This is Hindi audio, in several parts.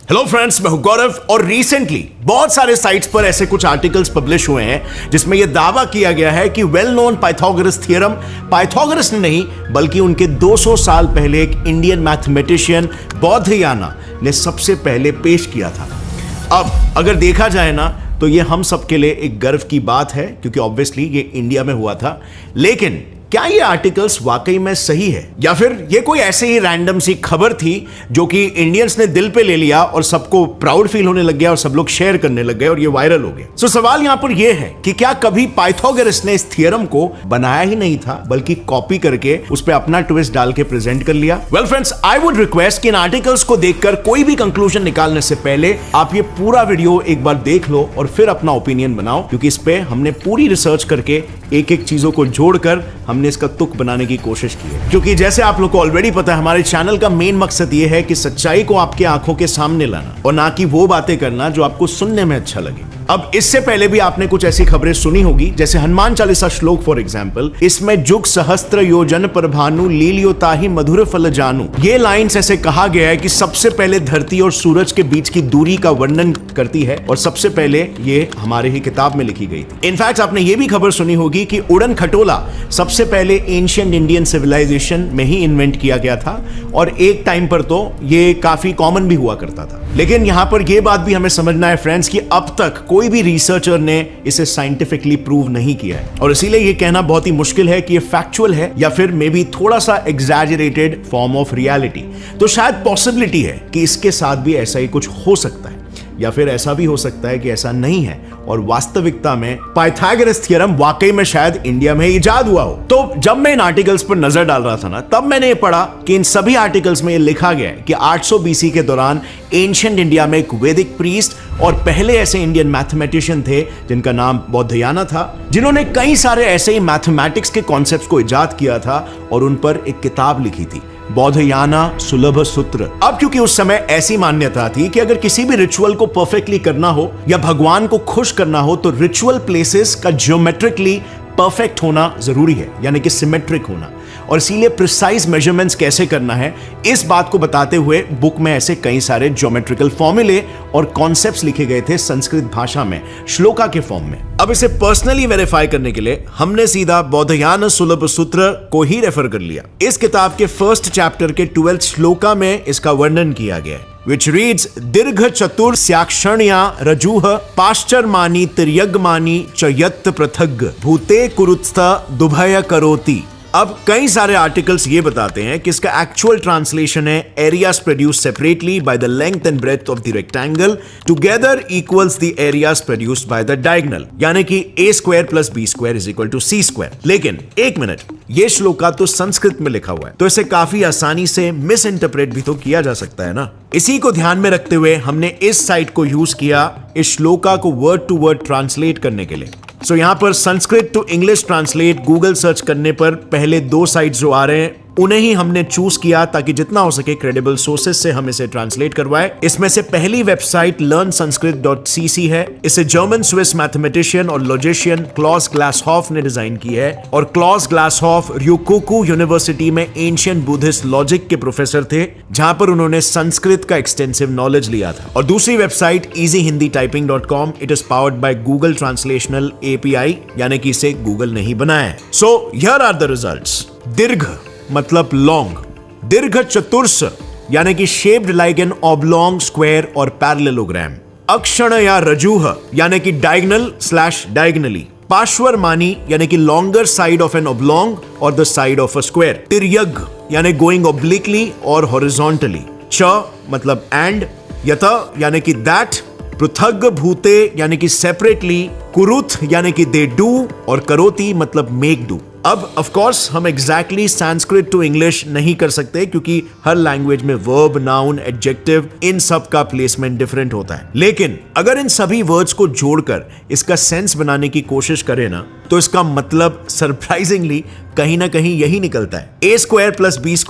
हेलो फ्रेंड्स, मैं हूं गौरव और रिसेंटली बहुत सारे साइट्स पर ऐसे कुछ आर्टिकल्स पब्लिश हुए हैं जिसमें यह दावा किया गया है कि well known Pythagoras theorem Pythagoras ने नहीं बल्कि उनके 200 साल पहले एक इंडियन मैथमेटिशियन बौद्धयाना ने सबसे पहले पेश किया था। अब अगर देखा जाए ना तो यह हम सबके लिए एक गर्व की बात है क्योंकि ऑब्वियसली ये इंडिया में हुआ था। लेकिन क्या ये आर्टिकल्स वाकई में सही है या फिर ये कोई ऐसे ही रैंडम सी खबर थी जो कि इंडियंस ने दिल पे ले लिया और सबको प्राउड फील होने लग गया और सब लोग शेयर करने लग गए और ये वायरल हो गया। सो सवाल यहां पर ये है कि क्या कभी पाइथागोरस ने इस थ्योरम को बनाया ही नहीं था बल्कि कॉपी करके उस पर अपना ट्विस्ट डाल के प्रेजेंट कर लिया? Well friends, I would request कि इन आर्टिकल्स को देखकर कोई भी कंक्लूजन निकालने से पहले आप ये पूरा वीडियो एक बार देख लो और फिर अपना ओपिनियन बनाओ, क्योंकि इस पे हमने पूरी रिसर्च करके एक एक चीजों को जोड़कर हमने इसका तुक बनाने की कोशिश की है। क्योंकि जैसे आप लोग को ऑलरेडी पता है, हमारे चैनल का मेन मकसद यह है कि सच्चाई को आपके आंखों के सामने लाना और ना कि वो बातें करना जो आपको सुनने में अच्छा लगे। अब इससे पहले भी आपने कुछ ऐसी खबरें सुनी होगी जैसे हनुमान चालीसा श्लोक फॉर एग्जाम्पल, इसमें जुग सहस्त्र योजन पर भानु लीलियोताहि मधुर फल जानू, ये लाइंस ऐसे कहा गया है कि सबसे पहले धरती और सूरज के बीच की दूरी का वर्णन करती है और सबसे पहले ये हमारे ही किताब में लिखी गई थी। इनफैक्ट आपने ये भी खबर सुनी होगी कि उड़न खटोला सबसे पहले एंशिएंट इंडियन सिविलाइजेशन में ही इन्वेंट किया गया था और एक टाइम पर तो ये काफी कॉमन भी हुआ करता था। लेकिन यहां पर यह बात भी हमें समझना है फ्रेंड्स कि अब तक कोई भी रिसर्चर ने इसे साइंटिफिकली प्रूव नहीं किया है और इसीलिए यह कहना बहुत ही मुश्किल है कि यह फैक्चुअल है या फिर मे बी थोड़ा सा एग्जैजरेटेड फॉर्म ऑफ रियलिटी। तो शायद पॉसिबिलिटी है कि इसके साथ भी ऐसा ही कुछ हो सकता है या फिर ऐसा भी हो सकता है कि ऐसा नहीं है और वास्तविकता में पाइथागोरस थ्योरम वाकई में शायद इंडिया में इजाद हुआ हो। तो जब मैं इन आर्टिकल्स पर नजर डाल रहा था ना, तब मैंने ये पढ़ा कि इन सभी आर्टिकल्स में ये लिखा गया है कि 800 बीसी के दौरान एंशिएंट इंडिया में एक वैदिक प्रीस्ट और पहले ऐसे इंडियन मैथमेटिशियन थे जिनका नाम बौद्धयाना था, जिन्होंने कई सारे ऐसे ही मैथमेटिक्स के कॉन्सेप्ट्स को इजाद किया था और उन पर एक किताब लिखी थी, बौद्धयाना सुलभ सूत्र। अब क्योंकि उस समय ऐसी मान्यता थी कि अगर किसी भी रिचुअल को परफेक्टली करना हो या भगवान को खुश करना हो तो रिचुअल प्लेसेस का ज्योमेट्रिकली परफेक्ट होना जरूरी है, यानी कि सिमेट्रिक होना। और इसीलिए प्रिसाइज मेजरमेंट्स कैसे करना है इस बात को बताते हुए बुक में ऐसे कई सारे ज्योमेट्रिकल फॉर्मूले और कॉन्सेप्ट्स लिखे गए थे संस्कृत भाषा में श्लोका के फॉर्म में। अब इसे पर्सनली वेरीफाई करने के लिए हमने सीधा बौद्धयाना सुलभ सूत्र को ही रेफर कर लिया। इस किताब के फर्स्ट चैप्टर के 12th श्लोका में इसका वर्णन किया गया है, which reads दीर्घ चतुर स्याक्षण्या रजूह पाश्चर्मानी तिर्यग्मानी च यत् पृथग् भूते कुरुत्स्थ दुभय करोति। अब कई सारे आर्टिकल्स ये बताते हैं कि इसका एक्चुअल ट्रांसलेशन है areas produced separately by the length and breadth of the rectangle together equals the areas produced by the diagonal, यानी कि a² + b² = c²। लेकिन एक मिनट, ये श्लोका तो संस्कृत में लिखा हुआ है तो इसे काफी आसानी से मिस इंटरप्रेट भी तो किया जा सकता है ना। इसी को ध्यान में रखते हुए हमने इस साइट को यूज किया इस श्लोका को वर्ड टू वर्ड ट्रांसलेट करने के लिए। सो यहां पर Sanskrit to English translate Google search करने पर पहले 2 साइट्स जो आ रहे हैं उन्हें ही हमने चूज किया ताकि जितना हो सके क्रेडिबल सोर्सेज से हम इसे ट्रांसलेट करवाए। इसमें से पहली वेबसाइट learnsanskrit.cc है। इसे जर्मन स्विस मैथमेटिशियन और लॉजिशियन क्लॉस ग्लासहॉफ ने डिजाइन की है और क्लॉस ग्लासहॉफ ryukoku यूनिवर्सिटी में एंशिएंट बुद्धिस्ट लॉजिक के प्रोफेसर थे, जहां पर उन्होंने संस्कृत का एक्सटेंसिव नॉलेज लिया था। और दूसरी website easyhindityping.com, it is powered by Google translational API, यानी कि इसे गूगल नहीं बनाया है। So here are the results. दीर्घ मतलब लॉन्ग, दीर्घ चतुर्स यानी कि shaped like an oblong, square और पैरेललोग्राम, अक्षण या रजूह यानी कि डायगोनल/डायगोनली, पार्श्वरमानी यानी कि longer side of an oblong और the side of a square, तिर्यग यानी गोइंग ऑब्लिकली और हॉरिजॉन्टली, च मतलब एंड, यत यानी कि दैट, पृथग भूते यानी कि सेपरेटली, कुरुथ यानी कि दे डू और करोति मतलब मेक डू। अब ऑफ कोर्स हम एग्जैक्टली संस्कृत टू इंग्लिश नहीं कर सकते क्योंकि हर लैंग्वेज में वर्ब, नाउन, एडजेक्टिव इन सब का प्लेसमेंट डिफरेंट होता है। लेकिन अगर इन सभी वर्ड्स को जोड़कर इसका सेंस बनाने की कोशिश करें ना तो इसका मतलब सरप्राइजिंगली कहीं ना कहीं यही निकलता है, a² + b² =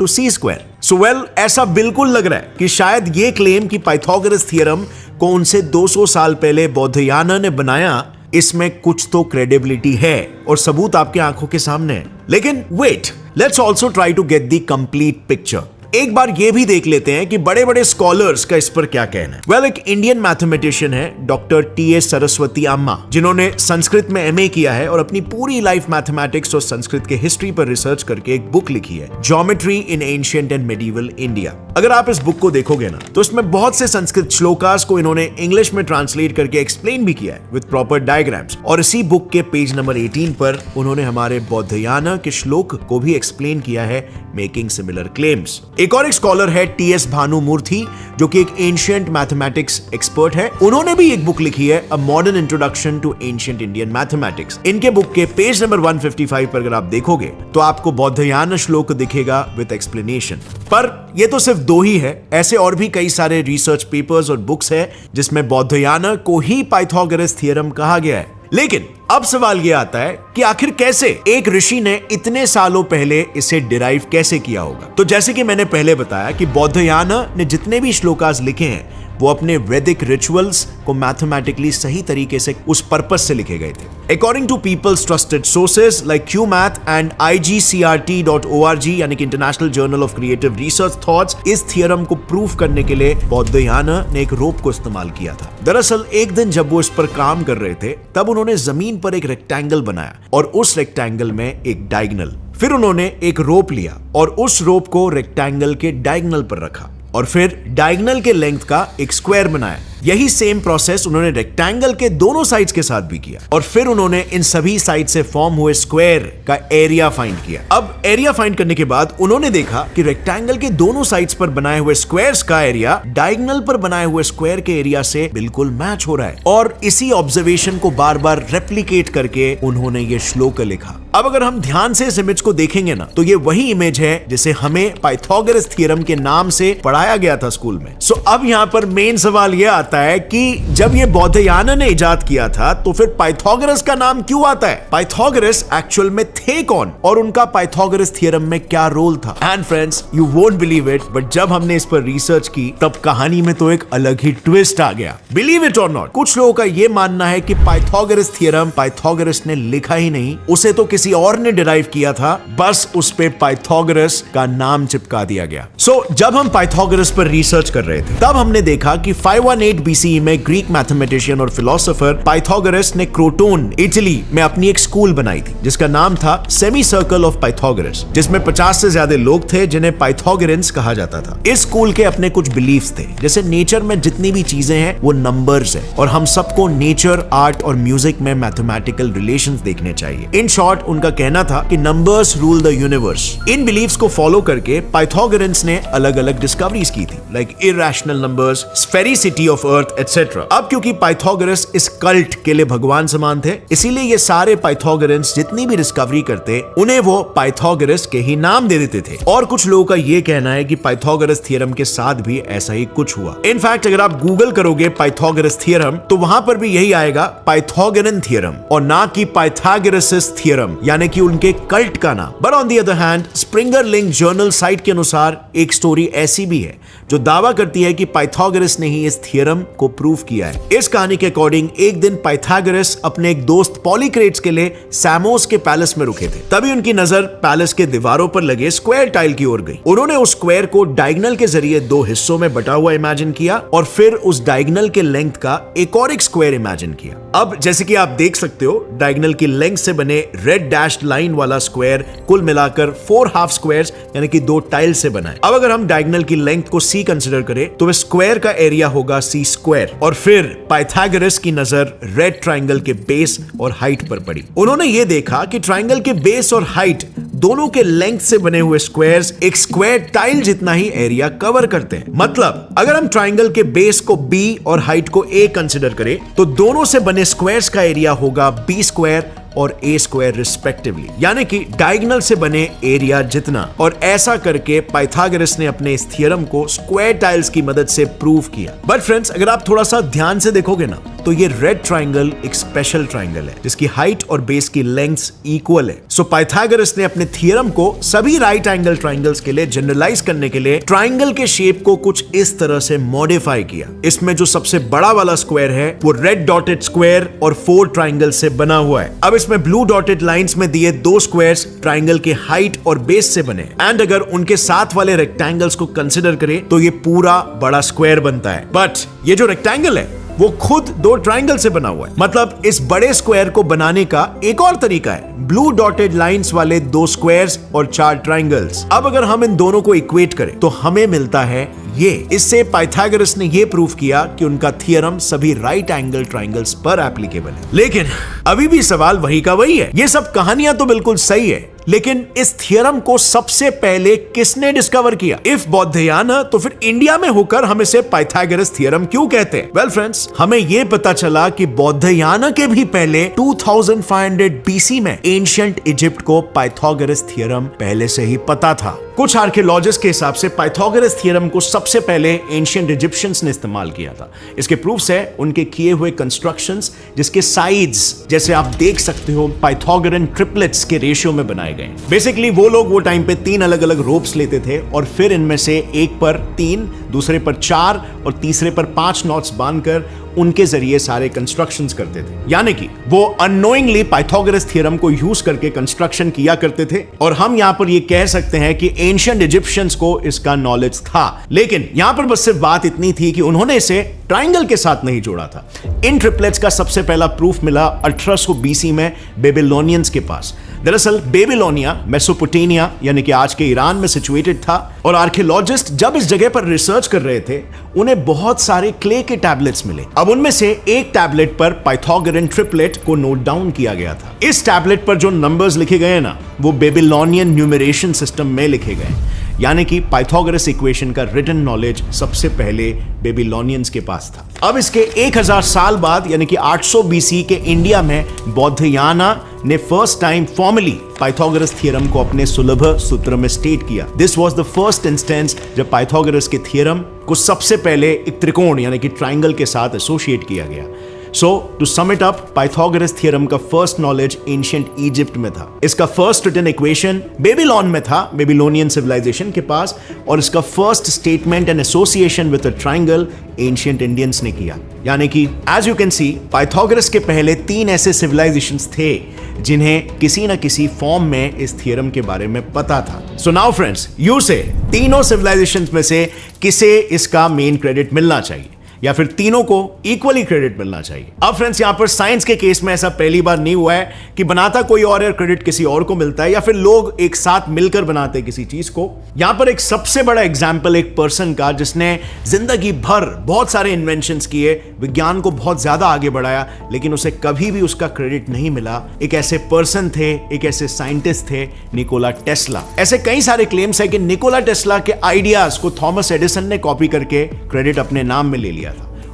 c²। So well, ऐसा बिल्कुल लग रहा है कि शायद ये क्लेम कि पाइथागोरस थ्योरम को उनसे 200 साल पहले बौद्धयाना ने बनाया, इसमें कुछ तो क्रेडिबिलिटी है और सबूत आपके आंखों के सामने है। लेकिन wait, let's also try to get the complete picture. एक बार ये भी देख लेते हैं कि बड़े बड़े स्कॉलर्स का इस पर क्या कहना है। वेल, एक इंडियन मैथमेटिशियन है डॉक्टर टी.एस. सरस्वती अम्मा, जिन्होंने संस्कृत में एमए किया है और अपनी पूरी लाइफ मैथमेटिक्स और संस्कृत के हिस्ट्री पर रिसर्च करके एक बुक लिखी है, geometry in ancient and medieval India. अगर आप इस बुक को देखोगे ना तो इसमें बहुत से संस्कृत श्लोकास को इन्होंने इंग्लिश में ट्रांसलेट करके एक्सप्लेन भी किया है विद प्रॉपर डायग्राम्स। और इसी बुक के पेज नंबर 18 पर उन्होंने हमारे बौद्धयाना के श्लोक को भी एक्सप्लेन किया है, मेकिंग सिमिलर क्लेम्स। एक और एक स्कॉलर है टी.एस. भानुमूर्ति, जो कि एक एंशिएंट मैथमेटिक्स एक्सपर्ट है। उन्होंने भी एक बुक लिखी है, a modern introduction to ancient Indian mathematics. इनके बुक के पेज नंबर 155 पर अगर आप देखोगे तो आपको बौद्धयाना श्लोक दिखेगा विद एक्सप्लेनेशन। पर ये तो सिर्फ दो ही है, ऐसे और भी कई सारे रिसर्च पेपर्स और बुक्स है जिसमें बौद्धयाना को ही पाइथागोरस थ्योरम कहा गया है। लेकिन अब सवाल यह आता है कि आखिर कैसे एक ऋषि ने इतने सालों पहले इसे डिराइव कैसे किया होगा। तो जैसे कि मैंने पहले बताया कि बौद्धयाना ने जितने भी श्लोकास लिखे हैं वो अपने वैदिक रिचुअल्स को मैथमेटिकली सही तरीके से उस पर्पस से लिखे गए थे। According to people's trusted sources like QMath and IGCRT.org यानी कि international journal of creative research thoughts, इस थियरम को प्रूव करने के लिए बौद्धयाना ने एक रोप को इस्तेमाल किया था। दरअसल एक दिन जब वो इस पर काम कर रहे थे तब उन्होंने जमीन पर एक रेक्टेंगल बनाया और उस रेक्टेंगल में एक डायगोनल। फिर उन्होंने एक रोप लिया और उस रोप को रेक्टेंगल के डायगोनल पर रखा और फिर डायगोनल के लेंथ का एक स्क्वायर बनाया। यही सेम प्रोसेस उन्होंने रेक्टेंगल के दोनों साइड्स के साथ भी किया और फिर उन्होंने इन सभी साइड से फॉर्म हुए स्क्वायर का एरिया फाइंड किया। अब एरिया फाइंड करने के बाद उन्होंने देखा कि रेक्टेंगल के दोनों साइड्स पर बनाए हुए स्क्वायर्स का एरिया डायगोनल पर बनाए हुए स्क्वायर के एरिया से बिल्कुल मैच हो रहा है और इसी ऑब्जर्वेशन को बार बार रेप्लिकेट करके उन्होंने ये श्लोक लिखा। अब अगर हम ध्यान से इस इमेज को देखेंगे ना तो ये वही इमेज है जिसे हमें पाइथागोरस थ्योरम के नाम से पढ़ाया गया था स्कूल में। सो अब यहाँ पर मेन सवाल यह आता है कि जब ये बौद्धयाना ने इजाद किया था तो फिर पाइथागोरस का नाम क्यों आता है? पाइथागोरस एक्चुअल में थे कौन और उनका पाइथागोरस थ्योरम में क्या रोल था? And friends, you won't believe it, but जब हमने इस पर रिसर्च की तब कहानी में तो एक अलग ही ट्विस्ट आ गया। बिलीव इट और नॉट, कुछ लोगों का यह मानना है कि पाइथागोरस थ्योरम पाइथागोरस ने लिखा ही नहीं, उसे तो किसी और ने डिराइव किया था, बस उस पे पाइथागोरस का नाम चिपका दिया गया। सो जब हम पाइथागोरस पर रिसर्च कर रहे थे तब हमने देखा कि 518 BCE में ग्रीक मैथमेटिशियन और फिलोसोफर पाइथागोरस ने क्रोटोन, इटली में अपनी एक स्कूल बनाई थी जिसका नाम था सेमी सर्कल ऑफ पाइथागोरस, जिसमें 50 से ज्यादा लोग थे जिन्हें पाइथागोरेंस कहा जाता था। इस स्कूल के अपने कुछ बिलीफ्स थे, जैसे नेचर में जितनी भी चीजें हैं वो नंबर्स है और हम सबको नेचर, आर्ट और म्यूजिक में मैथमेटिकल रिलेशंस देखने चाहिए। इन शॉर्ट उनका कहना था कि नंबर्स रूल द यूनिवर्स। इन बिलीफ्स को फॉलो करके पाइथागोरेंस ने अलग अलग डिस्कवरीज की थी, like irrational numbers, sphericity of earth etcetera. अब क्योंकि पाइथागोरस इस कल्ट के लिए भगवान समान थे, इसीलिए ये सारे पाइथागोरेंस जितनी भी डिस्कवरी करते उन्हें वो पाइथागोरस के ही नाम दे देते थे। और कुछ लोगों का ये कहना है कि पाइथागोरस थ्योरम के साथ भी ऐसा ही कुछ हुआ। इनफैक्ट अगर आप गूगल करोगे पाइथागोरस थ्योरम तो वहां पर भी यही आएगा, पाइथागोरन थ्योरम, और ना कि पाइथागोरस थ्योरम, यानी कि उनके कल्ट का नाम। But on the other hand, Springer link journal site के अनुसार एक स्टोरी ऐसी भी है जो दावा करती है कि पाइथागोरस ने ही इस थ्योरम को प्रूव किया है। इस कहानी के अकॉर्डिंग एक दिन पाइथागोरस अपने एक दोस्त पॉलीक्रेट्स के लिए सामोस के पैलेस में रुके थे। तभी उनकी नजर पैलेस के दीवारों पर लगे स्क्वायर टाइल की ओर गई। उन्होंने उस स्क्वायर को डायगोनल के जरिए दो हिस्सों में बटा हुआ इमेजिन किया और फिर उस डायगोनल के लेंथ का एक और एक स्क्वायर इमेजिन किया। अब जैसे कि आप देख सकते हो, डायगोनल की लेंथ से बने रेड डैश्ड लाइन वाला स्क्वायर कुल मिलाकर 4 हाफ स्क्वायर्स यानी कि 2 टाइल से बना है। अब अगर हम डायगोनल की लेंथ को C कंसीडर करें तो वह स्क्वायर का एरिया होगा C स्क्वायर। और फिर पाइथागोरस की नजर रेड ट्रायंगल के बेस और हाइट पर पड़ी। उन्होंने ये देखा कि ट्रायंगल के बेस और हाइट दोनों के लेंथ से बने हुए स्क्वायर्स एक स्क्वायर टाइल जितना ही एरिया कवर करते हैं। मतलब अगर हम ट्रायंगल के बेस को B और हाइट को A कंसीडर करें तो दोनों से बने स्क्वायर्स का एरिया होगा B स्क्वायर और A स्क्वायर रिस्पेक्टिवली, यानी कि डायगोनल से बने एरिया जितना। और ऐसा करके पाइथागोरस ने अपने इस थ्योरम को स्क्वायर टाइल्स की मदद से प्रूव किया। बट फ्रेंड्स, अगर आप थोड़ा सा ध्यान से देखोगे ना तो ये रेड ट्राइंगल एक स्पेशल ट्राइंगल है जिसकी हाइट और बेस की लेंथ्स इक्वल है। सो पाइथागोरस ने अपने थ्योरम को सभी राइट एंगल ट्राइंगल्स के लिए जनरलाइज करने के लिए ट्राइंगल के शेप को कुछ इस तरह से मॉडिफाई किया। इसमें जो सबसे बड़ा वाला स्क्वायर है वो रेड डॉटेड स्क्वायर और 4 ट्राइंगल से बना हुआ है। अब इसमें ब्लू डॉटेड लाइंस में दिए 2 स्क्वायर्स ट्राइंगल के हाइट और बेस से बने एंड अगर उनके साथ वाले रेक्टेंगल्स को कंसिडर करें तो ये पूरा बड़ा स्क्वायर बनता है। बट ये जो रेक्टेंगल है वो खुद 2 ट्राइंगल से बना हुआ है। मतलब इस बड़े स्क्वायर को बनाने का एक और तरीका है, ब्लू डॉटेड लाइंस वाले 2 स्क्वायर्स और 4 ट्राइंगल्स। अब अगर हम इन दोनों को इक्वेट करें तो हमें मिलता है ये। इससे पाइथागोरस ने ये प्रूव किया कि उनका थ्योरम सभी राइट एंगल ट्राइंगल्स पर एप्लीकेबल है। लेकिन अभी भी सवाल वही का वही है। ये सब कहानियां तो बिल्कुल सही है, लेकिन इस थ्योरम को सबसे पहले किसने डिस्कवर किया? इफ बौद्धयाना, तो फिर इंडिया में होकर हम इसे पाइथागोरस थ्योरम क्यों कहते हैं? वेल फ्रेंड्स, हमें यह पता चला कि बौद्धयाना के भी पहले 2500 बीसी में एंशिएंट इजिप्ट को पाइथागोरस थ्योरम पहले से ही पता था। कुछ आर्कियोलॉजिस्ट के हिसाब से पाइथागोरस थ्योरम को सबसे पहले एंशिएंट इजिप्शियंस ने इस्तेमाल किया था। इसके प्रूफ्स है उनके किए हुए कंस्ट्रक्शंस जिसके साइड्स, जैसे आप देख सकते हो, पाइथागोरन ट्रिपलेट्स के रेशियो में बनाए गए। बेसिकली वो लोग वो टाइम पे 3 अलग अलग रोप्स लेते थे और फिर इनमें से एक पर 3, दूसरे पर 4 और तीसरे पर 5 नॉट्स बांधकर उनके जरिए सारे कंस्ट्रक्शंस करते थे। यानी कि वो अननोइंगली पाइथागोरस थ्योरम को यूज करके कंस्ट्रक्शन किया करते थे। और हम यहां पर ये कह सकते हैं कि एंशिएंट इजिप्शियंस को इसका नॉलेज था। लेकिन यहां पर बस सिर्फ बात इतनी थी कि उन्होंने इसे ट्राइंगल के साथ नहीं जोड़ा था। इन ट्रिपलेट्स का सबसे पहला प्रूफ मिला 1800 बीसी में बेबीलोनियंस के पास। दरअसल बेबीलोनिया मेसोपोटामिया यानी कि आज के ईरान में सिचुएटेड था और आर्कियोलॉजिस्ट जब इस जगह पर रिसर्च कर रहे थे उन्हें बहुत सारे क्ले के टैबलेट्स मिले। अब उनमें से एक टैबलेट पर पाइथागोरन ट्रिपलेट को नोट डाउन किया गया था। इस टैबलेट पर जो नंबर्स लिखे गए ना, वो बेबीलोनियन न्यूमरेशन सिस्टम में लिखे गए। यानी कि पाइथागोरस इक्वेशन का रिटन नॉलेज सबसे पहले बेबीलोनियंस के पास था। अब इसके 1000 साल बाद यानी कि 800 बीसी के इंडिया में बौद्धयाना ने first time formally Pythagoras theorem को अपने सुलभ सूत्र में स्टेट किया। This was the first instance जब पाइथागोरस के थ्योरम को सबसे पहले एक त्रिकोण यानी कि ट्राइंगल के साथ एसोसिएट किया गया। So to sum it up, Pythagoras theorem का फर्स्ट नॉलेज एंशिएंट इजिप्ट में था। इसका फर्स्ट रिटन इक्वेशन बेबीलोन में था, बेबीलोनियन सिविलाइजेशन के पास, और इसका first statement and association with a triangle ancient Indians ने किया। यानी कि as you can see, Pythagoras के पहले 3 ऐसे सिविलाइजेशंस थे जिन्हें किसी न किसी फॉर्म में इस थ्योरम के बारे में पता था। सो नाउ फ्रेंड्स, यू से तीनों सिविलाइजेशंस में से किसे इसका मेन क्रेडिट मिलना चाहिए या फिर तीनों को इक्वली क्रेडिट मिलना चाहिए? अब फ्रेंड्स, यहां पर साइंस के केस में ऐसा पहली बार नहीं हुआ है कि बनाता कोई और है, क्रेडिट किसी और को मिलता है, या फिर लोग एक साथ मिलकर बनाते हैं किसी चीज को। यहां पर एक सबसे बड़ा एग्जाम्पल एक पर्सन का जिसने जिंदगी भर बहुत सारे इन्वेंशंस किए, विज्ञान को बहुत ज्यादा आगे बढ़ाया, लेकिन उसे कभी भी उसका क्रेडिट नहीं मिला। एक ऐसे पर्सन थे, एक ऐसे साइंटिस्ट थे, निकोला टेस्ला। ऐसे कई सारे क्लेम्स है कि निकोला टेस्ला के आइडियाज को थॉमस एडिसन ने कॉपी करके क्रेडिट अपने नाम में ले लिया था।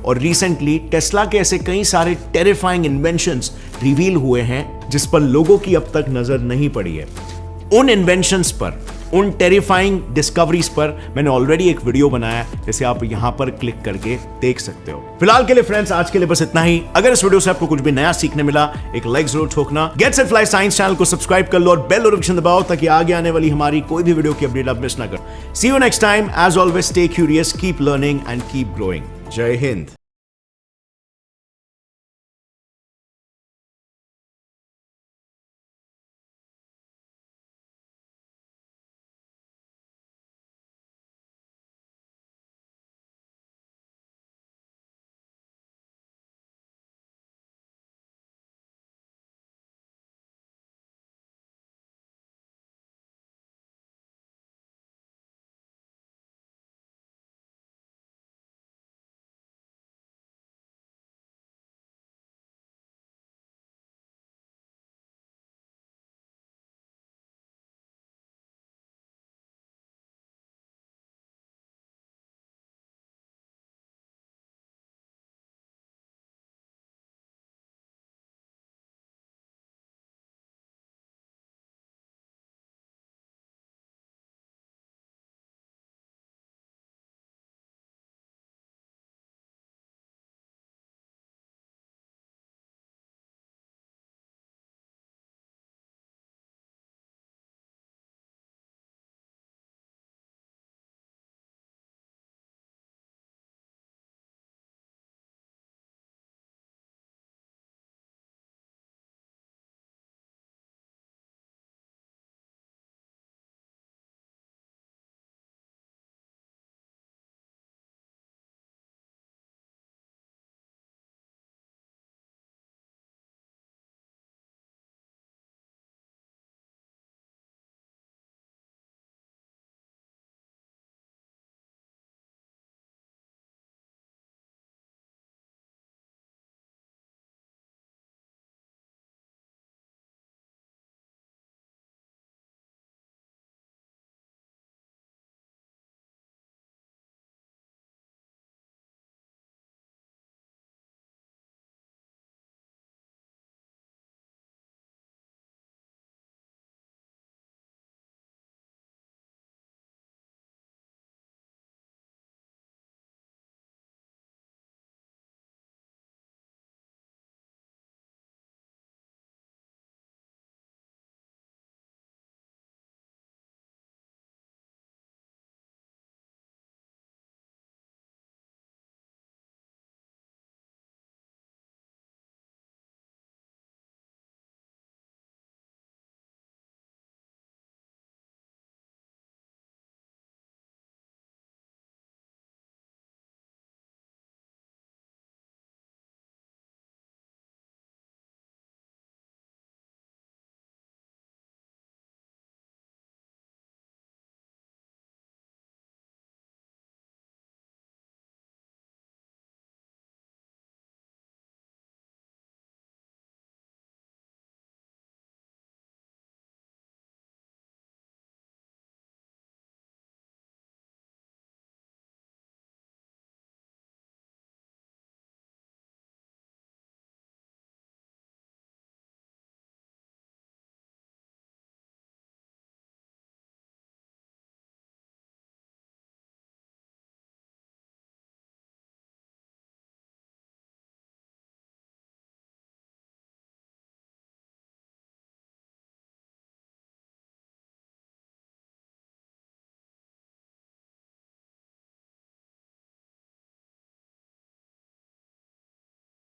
और रिसेंटली टेस्ला के ऐसे कई सारे टेरिफाइंग इन्वेंशंस रिवील हुए हैं जिस पर लोगों की अब तक नजर नहीं पड़ी है। उन इन्वेंशंस पर, उन टेरिफाइंग डिस्कवरीज पर मैंने ऑलरेडी एक वीडियो बनाया है, जैसे आप यहां पर क्लिक करके देख सकते हो। फिलहाल के लिए फ्रेंड्स, आज के लिए बस इतना ही। अगर इस वीडियो से आपको कुछ भी नया सीखने मिला, एक लाइक जरूर ठोकना। Get set fly science channel को सब्सक्राइब कर लो और बेल नोटिफिकेशन दबाओ ताकि आगे आने वाली हमारी कोई भी वीडियो की अपडेट आप मिस ना करो। See you next time. As always, stay curious, keep learning and keep growing. Jai Hind.